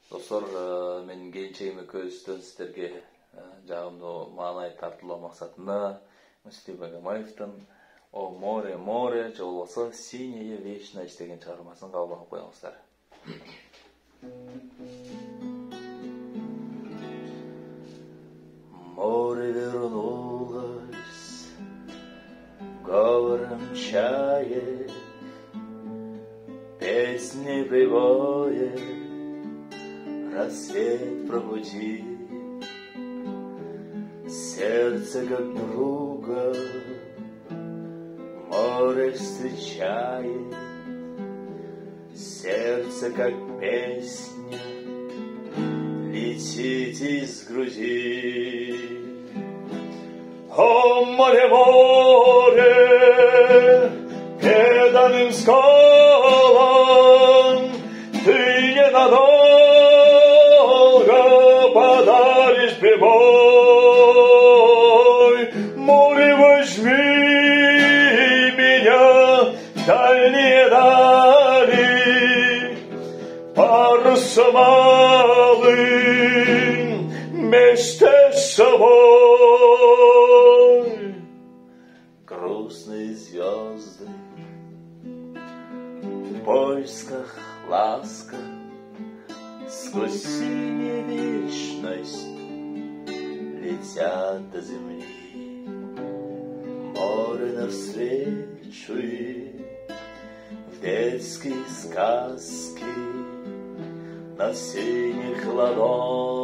Достор, мен келіншегім көзтөн сіздерге жағымды маанай тартылуу максатында Мустафа Магомаевдин «О море, море» же болбосо «Синяя вечность» деген чыгармасын кабыл алып коюңуздар. Море вернулось в горном чае, песни приводит, рассвет пробуди, сердце как друга море встречает, сердце как песня летит из груди. О море, море, преданным скалам ты ненадолго подаришь прибой. Море, возьми меня в дальние дали, парусом малым вместе с собой. Грустные звезды в поисках ласка сквозь синюю вечность летят до земли. Море навстречу в детские сказки на синих ладонях